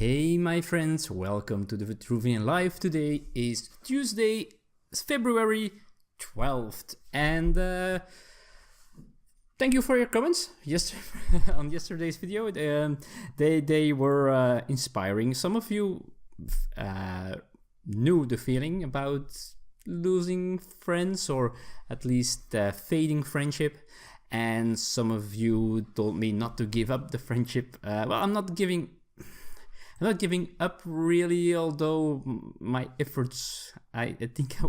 Hey my friends, welcome to the Vitruvian Live. Today is Tuesday, February 12th, and thank you for your comments on yesterday's video. They were inspiring. Some of you knew the feeling about losing friends, or at least fading friendship, and some of you told me not to give up the friendship. Well, I'm not giving up really, although my efforts, I think I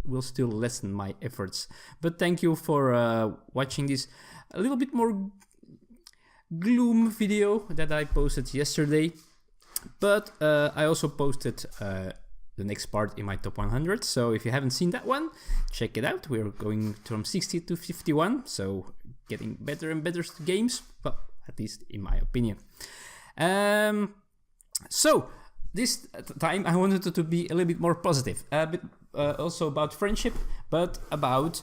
will still lessen my efforts. But thank you for watching this a little bit more gloom video that I posted yesterday. But I also posted the next part in my top 100. So if you haven't seen that one, check it out. We're going from 60 to 51, so getting better and better games, well, at least in my opinion. So this time I wanted to be a little bit more positive, but also about friendship, but about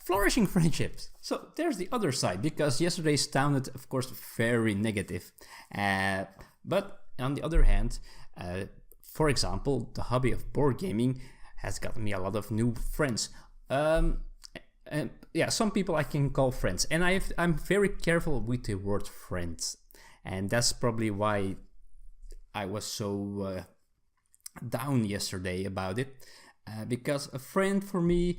flourishing friendships. So there's the other side, because yesterday sounded, of course, very negative. But on the other hand, for example, the hobby of board gaming has gotten me a lot of new friends. And yeah, some people I can call friends, and I'm very careful with the word friends, and that's probably why I was so down yesterday about it, because a friend for me,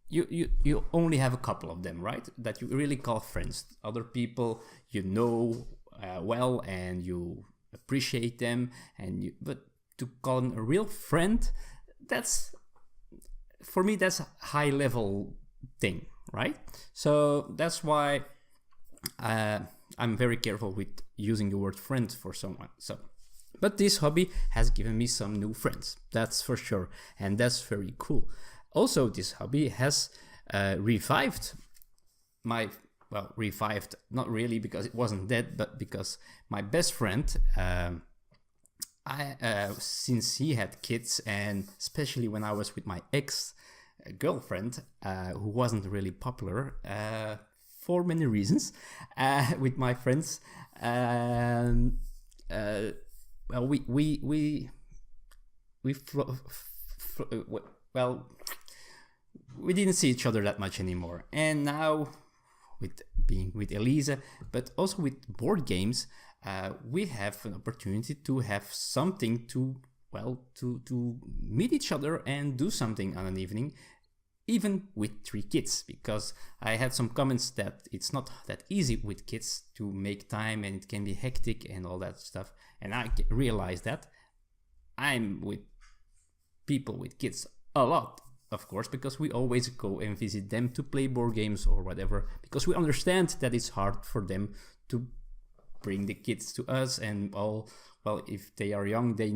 you only have a couple of them, right? That you really call friends. Other people you know well, and you appreciate them, but to call them a real friend, that's, for me, that's a high level thing, right? So that's why I'm very careful with using the word friend for someone. So, but this hobby has given me some new friends, that's for sure, and that's very cool. Also, this hobby has revived my, well, revived, not really because it wasn't dead, but because my best friend, since he had kids, and especially when I was with my ex-girlfriend, who wasn't really popular, for many reasons, with my friends. Well, we didn't see each other that much anymore. And now, with being with Elisa, but also with board games, we have an opportunity to have something to, well, to meet each other and do something on an evening, even with 3 kids, because I had some comments that it's not that easy with kids to make time, and it can be hectic and all that stuff. And I realized that I'm with people with kids a lot, of course, because we always go and visit them to play board games or whatever, because we understand that it's hard for them to bring the kids to us, and all, well, if they are young, they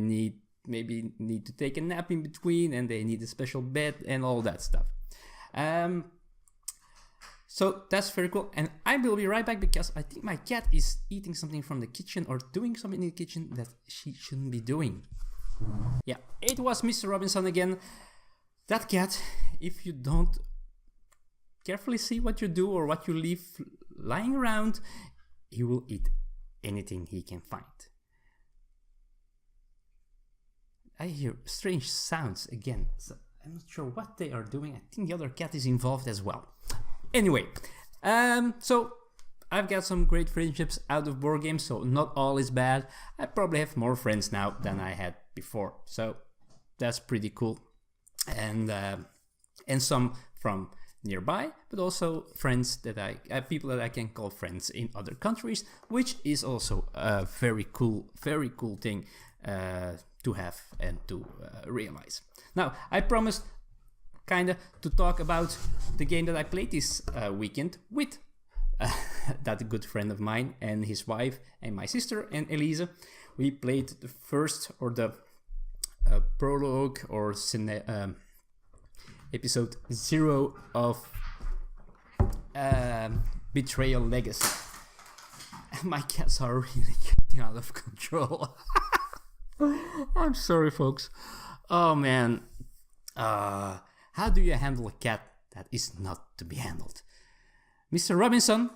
maybe need to take a nap in between, and they need a special bed and all that stuff. So that's very cool, and I will be right back because I think my cat is eating something from the kitchen, or doing something in the kitchen that she shouldn't be doing. Yeah, it was Mr. Robinson again. That cat, if you don't carefully see what you do or what you leave lying around, he will eat anything he can find. I hear strange sounds again, so I'm not sure what they are doing. I think the other cat is involved as well. Anyway, so I've got some great friendships out of board games, so not all is bad. I probably have more friends now than I had before, so that's pretty cool. And some from nearby, but also friends that people that I can call friends in other countries, which is also a very cool thing to have and to realize. Now, I promised kinda to talk about the game that I played this weekend with that good friend of mine and his wife and my sister and Elisa. We played the first, or the prologue, or episode 0 of Betrayal Legacy. My cats are really getting out of control. I'm sorry, folks. Oh man, how do you handle a cat that is not to be handled? Mr. Robinson,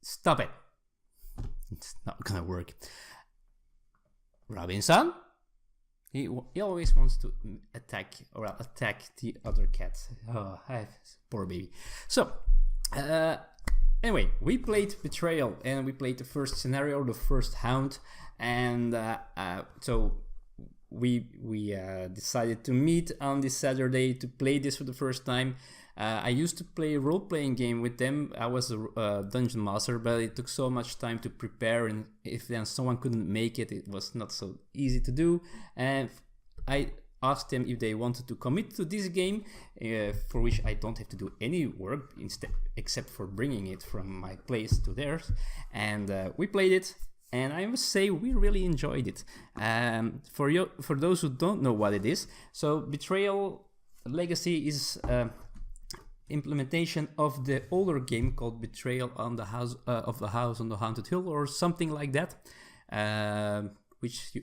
stop it. it's not gonna work. Robinson, he always wants to attack the other cat. Oh, poor baby. So, anyway, we played Betrayal, and we played the first scenario, the first hound, and so we decided to meet on this Saturday to play this for the first time. I used to play a role-playing game with them. I was a dungeon master, but it took so much time to prepare, and if then someone couldn't make it, it was not so easy to do. And I asked them if they wanted to commit to this game, for which I don't have to do any work except for bringing it from my place to theirs. And we played it, and I must say we really enjoyed it. For those who don't know what it is, so Betrayal Legacy is implementation of the older game called Betrayal on the House of the House on the Haunted Hill, or something like that, which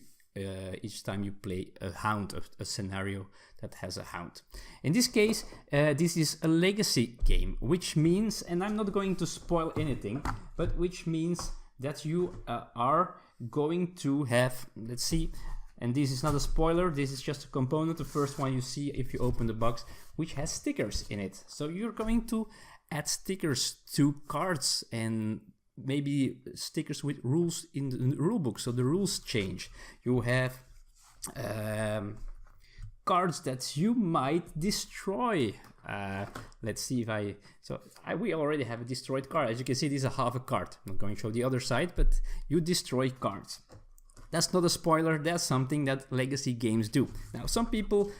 each time you play a hound, a scenario that has a hound. In this case, this is a legacy game, which means, and I'm not going to spoil anything, but which means that you are going to have, let's see, and this is not a spoiler, this is just a component, the first one you see if you open the box, which has stickers in it. So you're going to add stickers to cards, and maybe stickers with rules in the rulebook, so the rules change. You have cards that you might destroy. Let's see if we already have a destroyed card. As you can see, this is half a card. I'm not going to show the other side, but you destroy cards. That's not a spoiler, that's something that legacy games do. Now, some people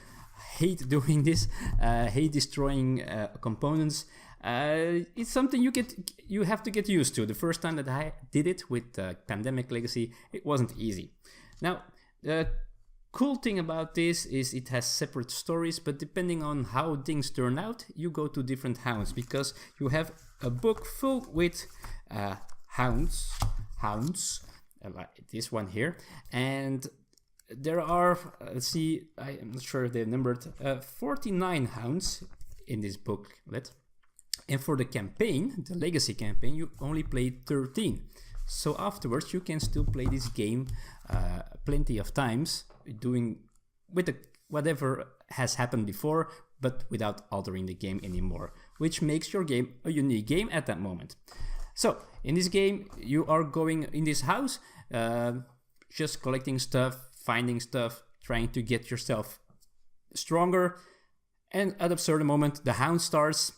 hate doing this, hate destroying components. It's something you have to get used to. The first time that I did it with Pandemic Legacy, it wasn't easy. Now, the cool thing about this is it has separate stories, but depending on how things turn out, you go to different hounds, because you have a book full with hounds, like this one here, and there are, let's see, I'm not sure if they're numbered, 49 hounds in this booklet. And for the campaign, the legacy campaign, you only played 13. So afterwards, you can still play this game plenty of times, doing with whatever has happened before, but without altering the game anymore, which makes your game a unique game at that moment. So in this game, you are going in this house, just collecting stuff, finding stuff, trying to get yourself stronger, and at a certain moment, the hound starts,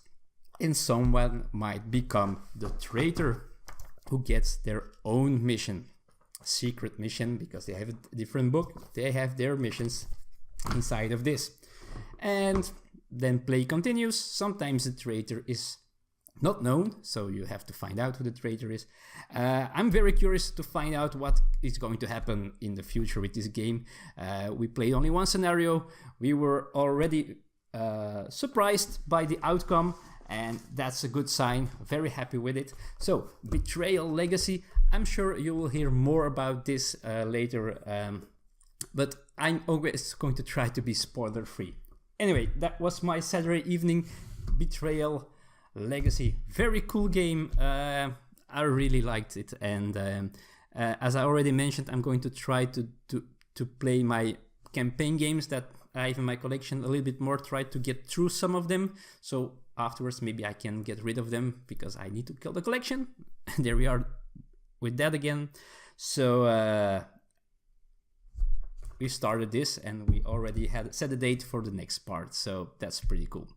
and someone might become the traitor who gets their own mission, secret mission, because they have a different book. They have their missions inside of this. And then play continues. Sometimes the traitor is not known, so you have to find out who the traitor is. I'm very curious to find out what is going to happen in the future with this game. We played only one scenario. We were already surprised by the outcome, and that's a good sign. Very happy with it. So, Betrayal Legacy. I'm sure you will hear more about this later, but I'm always going to try to be spoiler free. Anyway, that was my Saturday evening. Betrayal Legacy. Very cool game. I really liked it, and as I already mentioned, I'm going to try to play my campaign games that I have in my collection a little bit more, try to get through some of them, so afterwards maybe I can get rid of them, because I need to kill the collection. There we are with that again. So we started this, and we already had set a date for the next part, so that's pretty cool.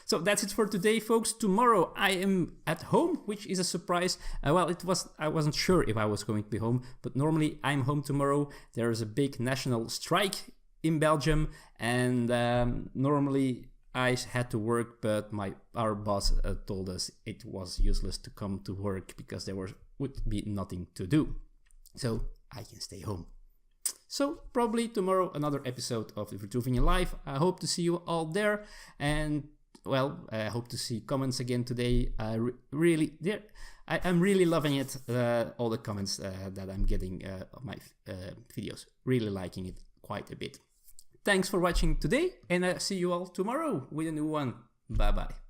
So that's it for today, folks. Tomorrow I am at home, which is a surprise. I wasn't sure if I was going to be home, but normally I'm home tomorrow. There is a big national strike in Belgium, and normally I had to work, but our boss told us it was useless to come to work because there would be nothing to do. So I can stay home. So probably tomorrow another episode of the Vitruvian Live. I hope to see you all there, and well, I hope to see comments again today. I'm really loving it, all the comments that I'm getting on my videos. Really liking it quite a bit. Thanks for watching today, and I'll see you all tomorrow with a new one. Bye bye.